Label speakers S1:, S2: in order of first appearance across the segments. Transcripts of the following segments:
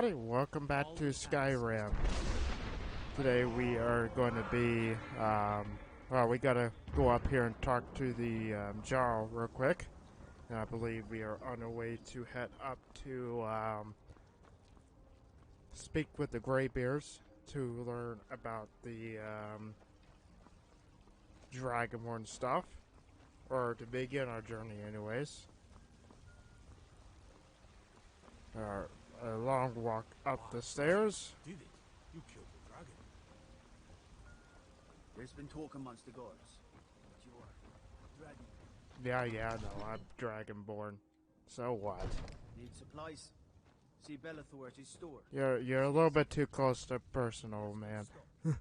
S1: everybody, welcome back to Skyrim. Today we are going to be, well, we gotta go up here and talk to the Jarl real quick. And I believe we are on our way to head up to speak with the graybeards to learn about the dragonborn stuff, or to begin our journey anyways. A long walk up the stairs.
S2: Did it? You killed the dragon.
S3: There's been talk amongst the gods, but you're dragon.
S1: Yeah, no, I'm dragonborn. So what?
S3: Need supplies? See Bellathor at his store.
S1: You're a little bit too close to personal, old man. A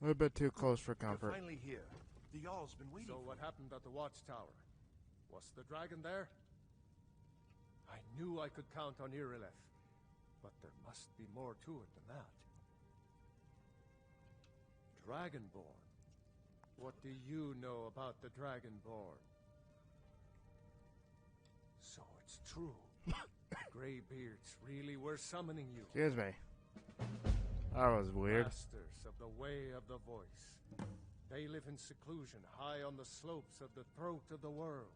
S1: little bit too close for comfort.
S2: You're finally here. The Jarl's been waiting.
S4: So what happened at the watchtower? Was the dragon there? I knew I could count on Irileth, but there must be more to it than that. Dragonborn. What do you know about the Dragonborn? So it's true. The graybeards really were summoning you.
S1: Excuse me. That was weird.
S4: Masters of the way of the voice. They live in seclusion high on the slopes of the throat of the world.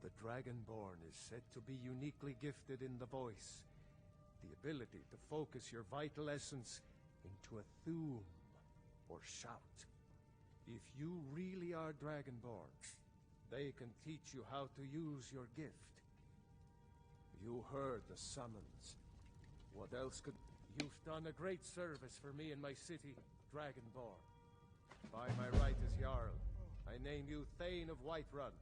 S4: The Dragonborn is said to be uniquely gifted in the voice, the ability to focus your vital essence into a thum, or shout. If you really are Dragonborn, they can teach you how to use your gift. You heard the summons. What else could... You've done a great service for me in my city, Dragonborn. By my right as Jarl, I name you Thane of Whiterun.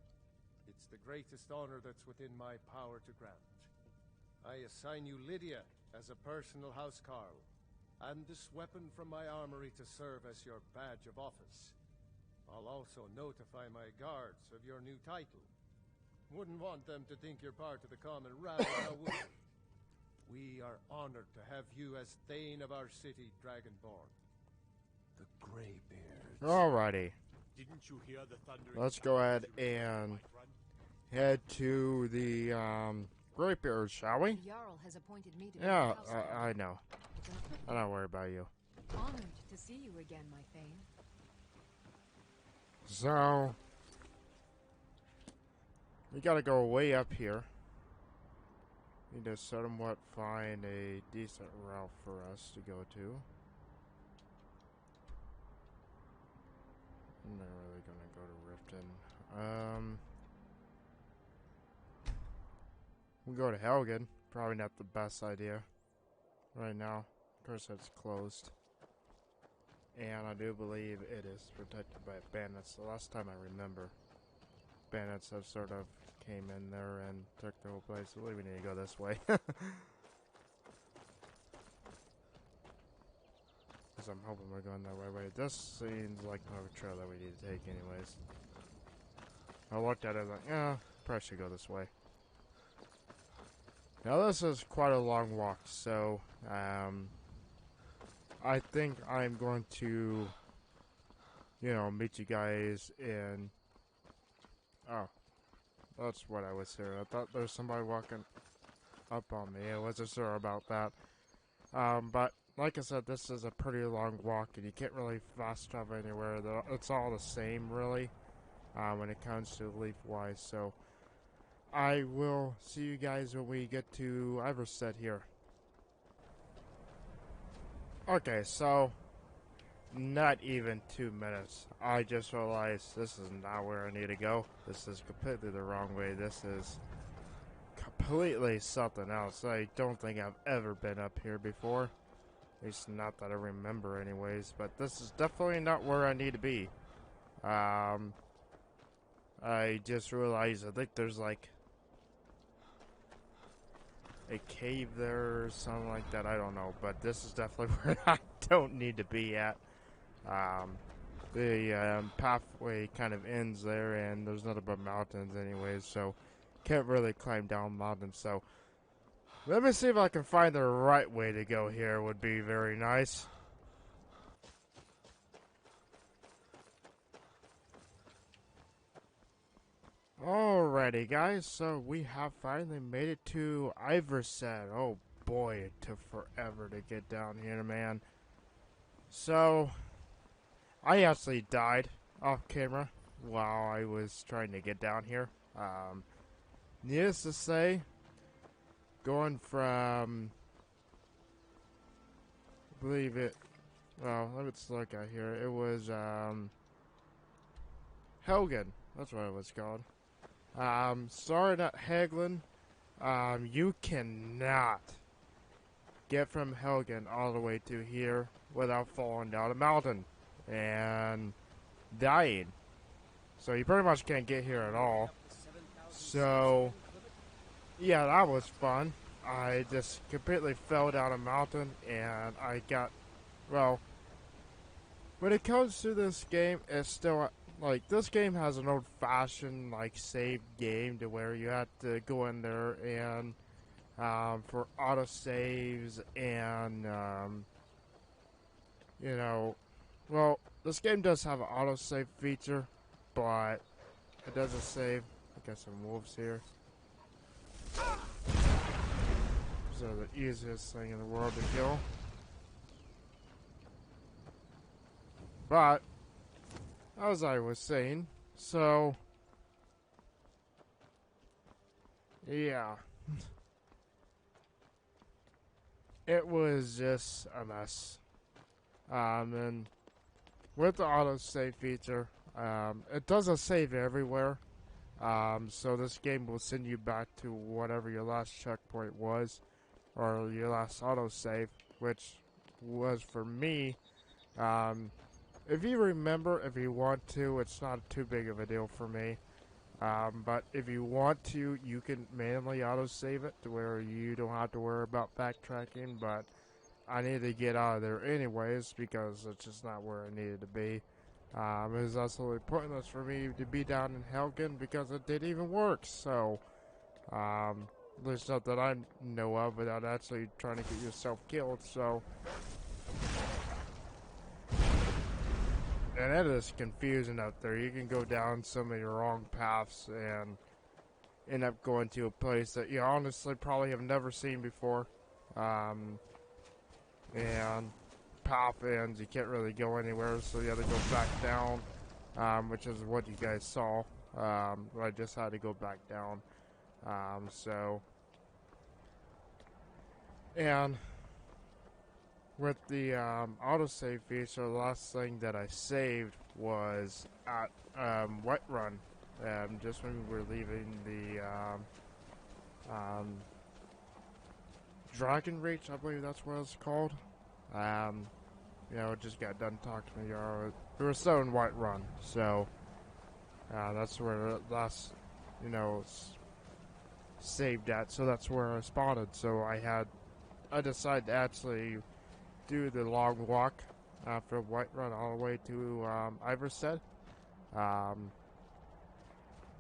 S4: It's the greatest honor that's within my power to grant. I assign you Lydia as a personal housecarl, and this weapon from my armory to serve as your badge of office. I'll also notify my guards of your new title. Wouldn't want them to think you're part of the common rabble, now would you? We are honored to have you as Thane of our city, Dragonborn. The Graybeards.
S1: Alrighty.
S2: Didn't you hear the thunder?
S1: Let's go ahead and head to the graybeards, shall we?
S5: Jarl has appointed me to
S1: Yeah, I know. I'm not worried about you.
S5: Honored to see you again, my Thane.
S1: So, we gotta go way up here. Need to somewhat find a decent route for us to go to. I'm not really gonna go to Riften. We go to Helgen. Probably not the best idea right now. Of course, it's closed. And I do believe it is protected by bandits. The last time I remember, bandits have sort of came in there and took the whole place. I believe we need to go this way. Because I'm hoping we're going that way. Wait, this seems like a trail that we need to take anyways. I looked at it like, yeah, probably should go this way. Now this is quite a long walk, so I think I'm going to, meet you guys in... Oh, that's what I was hearing. I thought there was somebody walking up on me. I wasn't sure about that. But like I said, this is a pretty long walk, and you can't really fast travel anywhere. It's all the same, really, when it comes to leaf-wise. So I will see you guys when we get to Iverstead here. Okay, so not even 2 minutes. I just realized this is not where I need to go. This is completely the wrong way. This is completely something else. I don't think I've ever been up here before. At least not that I remember anyways. But this is definitely not where I need to be. I just realized I think there's like a cave there or something like that. I don't know, but this is definitely where I don't need to be at. The pathway kind of ends there, and there's nothing but mountains anyways, so can't really climb down mountains. So let me see if I can find the right way to go here. Would be very nice. Alright. Alrighty, guys, so we have finally made it to Iverset. Oh boy, it took forever to get down here, man. So, I actually died off camera while I was trying to get down here. Needless to say, going from, I believe it, well, let's look at here. It was, Helgen. That's what it was called. Starting at Haglin, you cannot get from Helgen all the way to here without falling down a mountain and dying. So you pretty much can't get here at all. So, yeah, that was fun. I just completely fell down a mountain and I got, well, when it comes to this game, it's still, like, this game has an old-fashioned, like, save game to where you have to go in there and, for auto-saves and, you know, well, this game does have an auto-save feature, but it doesn't save. I got some wolves here. These are the easiest thing in the world to kill. But, as I was saying, so, yeah, it was just a mess. And with the autosave feature, it doesn't save everywhere. So this game will send you back to whatever your last checkpoint was, or your last autosave, which was for me, if you remember, if you want to, it's not too big of a deal for me. But if you want to, you can manually autosave it to where you don't have to worry about backtracking, but I need to get out of there anyways because it's just not where I needed to be. It was absolutely pointless for me to be down in Helgen because it didn't even work, so there's not that I know of without actually trying to get yourself killed, so. And it is confusing out there. You can go down some of your wrong paths and end up going to a place that you honestly probably have never seen before. And path ends, you can't really go anywhere, so you have to go back down, which is what you guys saw. I just had to go back down. And with the autosave feature, the last thing that I saved was at Whiterun, just when we were leaving the Dragon Reach, I believe that's what it's called. You know, it just got done talking to me. We were still in Whiterun, so that's where last, you know, saved at. So that's where I spotted. So I decided to actually do the long walk from Whiterun all the way to Iverset,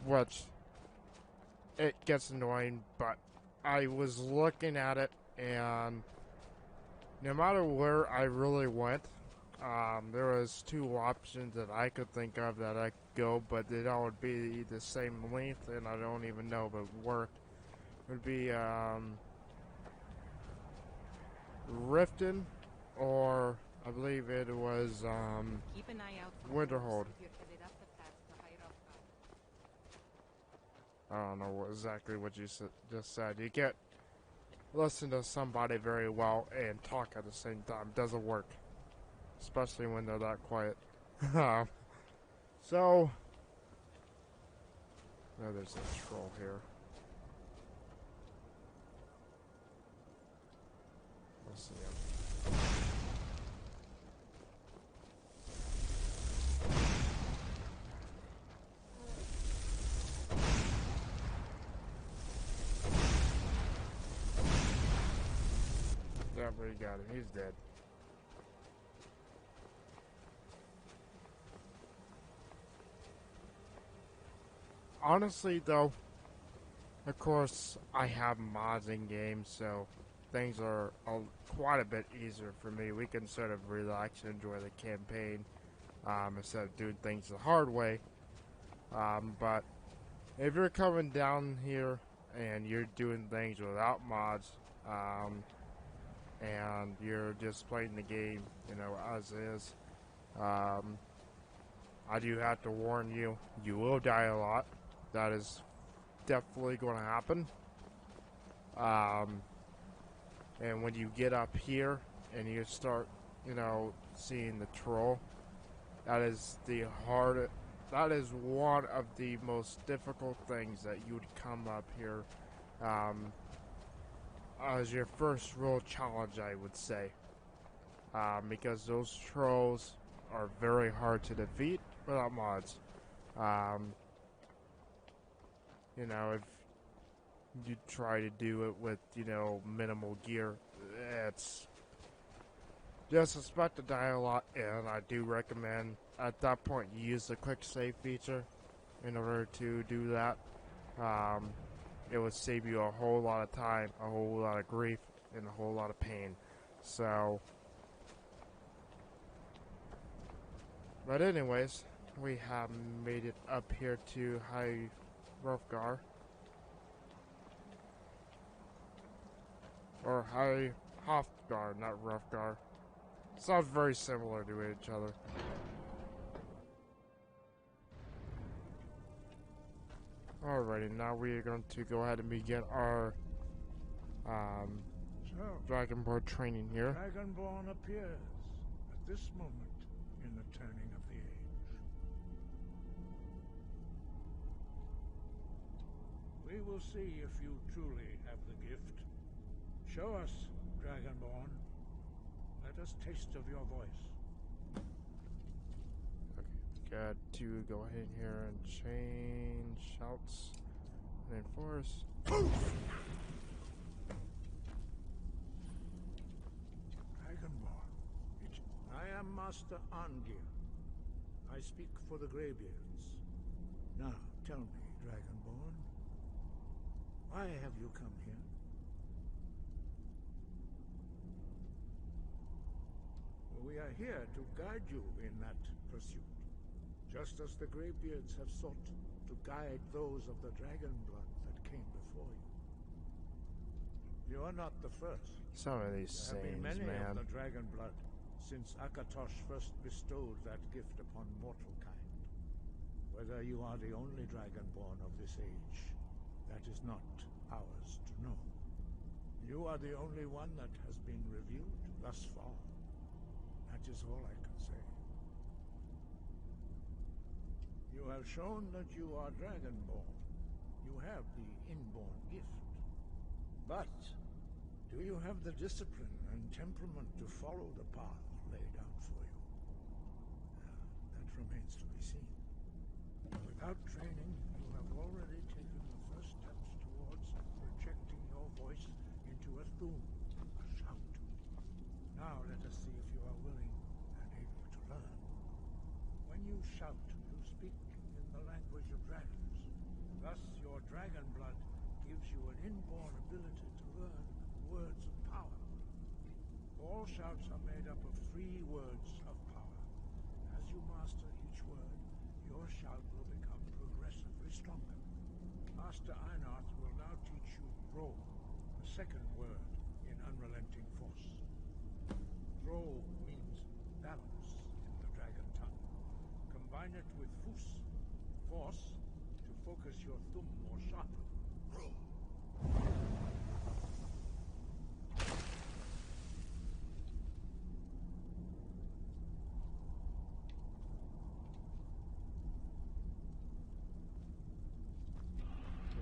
S1: which it gets annoying, but I was looking at it, and no matter where I really went, there was two options that I could think of that I could go, but they all would be the same length, and I don't even know if it would work. It would be Riften, or I believe it was
S5: Keep an eye out for
S1: Winterhold.
S5: if you're headed up the path to higher up.
S1: I don't know exactly what you just said. You can't listen to somebody very well and talk at the same time. Doesn't work. Especially when they're that quiet. So, oh, there's a troll here. We'll see him. Yeah, but you got him. He's dead. Honestly, though, of course, I have mods in games, so things are quite a bit easier for me. We can sort of relax and enjoy the campaign instead of doing things the hard way. But if you're coming down here and you're doing things without mods, and you're just playing the game, as is, I do have to warn you, you will die a lot. That is definitely going to happen. And when you get up here and you start, seeing the troll, that is one of the most difficult things that you would come up here, as your first real challenge, I would say. Because those trolls are very hard to defeat without mods. If you try to do it with, minimal gear, it's just expect to die a lot, and I do recommend at that point you use the quick save feature in order to do that. It would save you a whole lot of time, a whole lot of grief, and a whole lot of pain. So, but anyways, we have made it up here to High Roughgar. Or High Hrothgar, not Roughgar. Sounds very similar to each other. Alrighty, now we are going to go ahead and begin our dragonborn training here.
S6: Dragonborn appears at this moment in the turning of the age. We will see if you truly have the gift. Show us, Dragonborn. Let us taste of your voice.
S1: Okay, got to go ahead here and change shouts and enforce.
S6: Dragonborn. I am Master Angir. I speak for the graybeards. Now, tell me, Dragonborn, why have you come here? We are here to guide you in that pursuit, just as the graybeards have sought to guide those of the dragon blood that came before you. You are not the first.
S1: Some of these
S6: There have been
S1: sayings,
S6: many
S1: man.
S6: of the dragon blood since Akatosh first bestowed that gift upon mortal kind. Whether you are the only dragonborn of this age, that is not ours to know. You are the only one that has been revealed thus far. That is all I can say. You have shown that you are dragonborn. You have the inborn gift. But do you have the discipline and temperament to follow the path laid out for you? That remains to be seen. Without training, you have already taken the first steps towards projecting your voice into a thum, a shout. Now let us see if you are willing and able to learn. When you shout, you speak in the language of dragons. Thus, your dragon blood gives you an inborn ability to learn words of power. All shouts are made up of 3 words of power. As you master each word, your shout will become progressively stronger. Master Einarth will now teach you Bro, the second word in Unrelenting Force. Bro means balance in the dragon tongue. Combine it with Fus, force, to focus your thumb more sharply. Bro.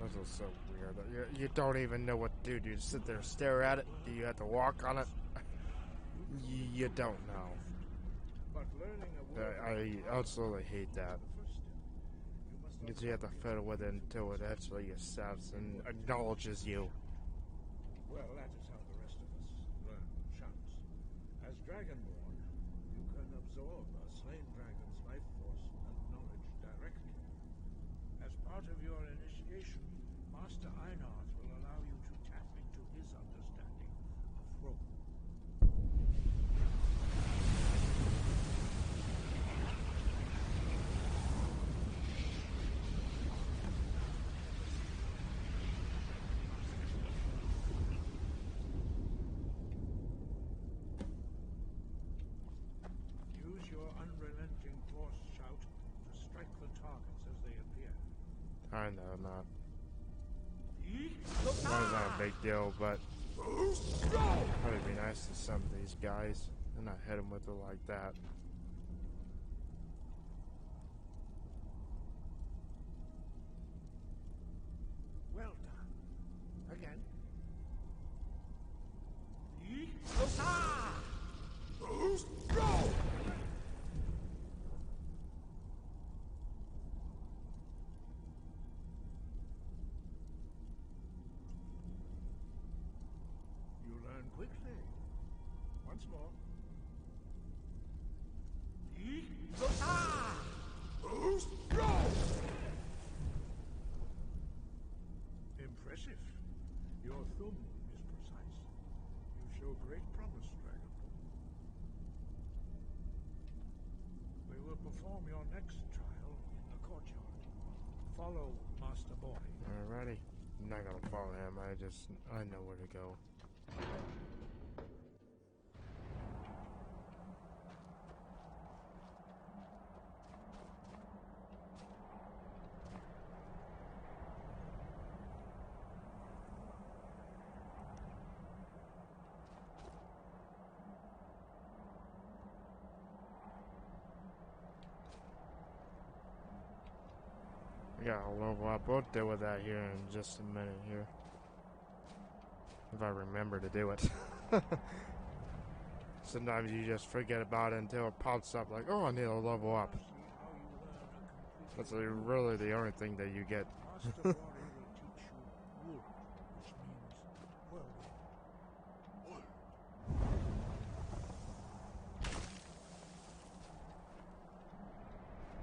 S1: This is so weird. You don't even know what to do. Do you sit there and stare at it? Do you have to walk on it? You don't know.
S6: But learning a word
S1: I absolutely hate that.
S6: is the first step. You must
S1: Because you have to fiddle with it until it actually accepts and acknowledges you.
S6: Well, that is how the rest of us learn shouts. As Dragonborn, you can absorb a slain dragon's life force and knowledge directly. As part of your initiation, Master Einarth will allow you to tap into his understanding of Rome. your unrelenting force shout to strike the targets as they appear.
S1: I know, not. It's not a big deal, but it'd be nice to some of these guys and not hit them with it like that.
S6: Well done. Again. You learn quickly. Once more. Impressive. Your thumb is precise. You show great promise, Dragonborn. We will perform your next trial in the courtyard. Follow Master Boy.
S1: Alrighty. I'm not gonna follow him, I know where to go. Yeah, I'll level up. We'll deal with that here in just a minute here. If I remember to do it. Sometimes you just forget about it until it pops up like, oh, I need to level up. That's really the only thing that you get.
S6: Master Boy will teach you wool, which means whirlwind.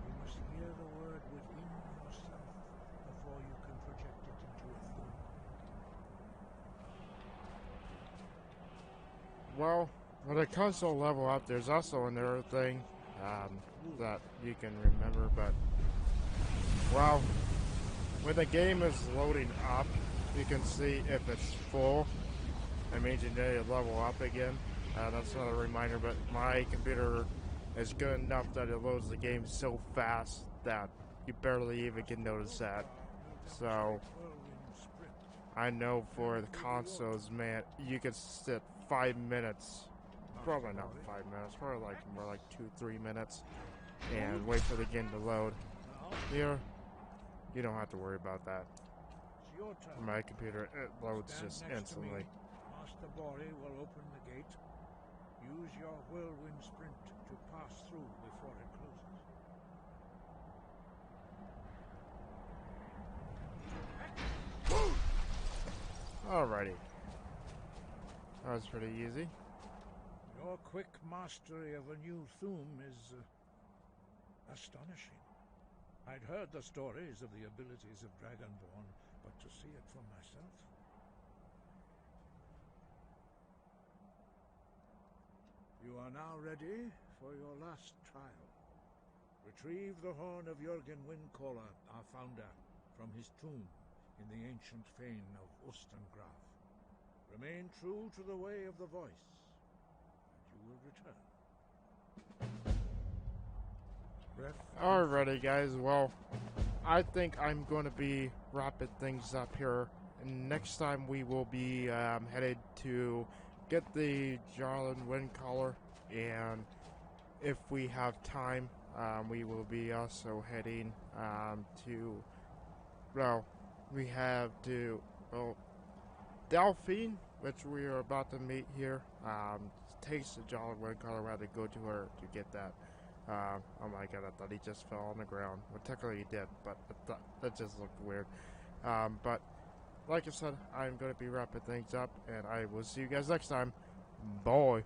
S6: You must hear the word within yourself before you can project it into a thumb.
S1: Well, when it comes to level up, there's also another thing that you can remember, but, well, when the game is loading up, you can see if it's full. That means you need to level up again. That's not a reminder, but my computer is good enough that it loads the game so fast that you barely even can notice that. So, I know for the consoles, man, you could sit 5 minutes, probably not 5 minutes, probably like more like 2-3 minutes, and wait for the game to load. Here, you don't have to worry about that.
S6: It's your turn.
S1: For my computer, it loads
S6: Stand
S1: just
S6: next to me.
S1: instantly.
S6: Master Bori will open the gate. Use your whirlwind sprint to pass through before it closes.
S1: Alrighty. That was pretty easy.
S6: Your quick mastery of a new thum is astonishing. I'd heard the stories of the abilities of Dragonborn, but to see it for myself. You are now ready for your last trial. Retrieve the horn of Jürgen Windcaller, our founder, from his tomb in the ancient fane of Ustengraf. Remain true to the way of the voice, and you will return.
S1: Alrighty, guys. Well, I think I'm going to be wrapping things up here. And next time we will be headed to get the Jarlan Windcaller, and if we have time, we will be also heading to, well, we have to, well, Delphine, which we are about to meet here. Takes the Jarlan Windcaller. We had to go to her to get that. Oh my god, I thought he just fell on the ground. Well, technically he did, but that just looked weird. But like I said, I'm going to be wrapping things up, and I will see you guys next time. Bye.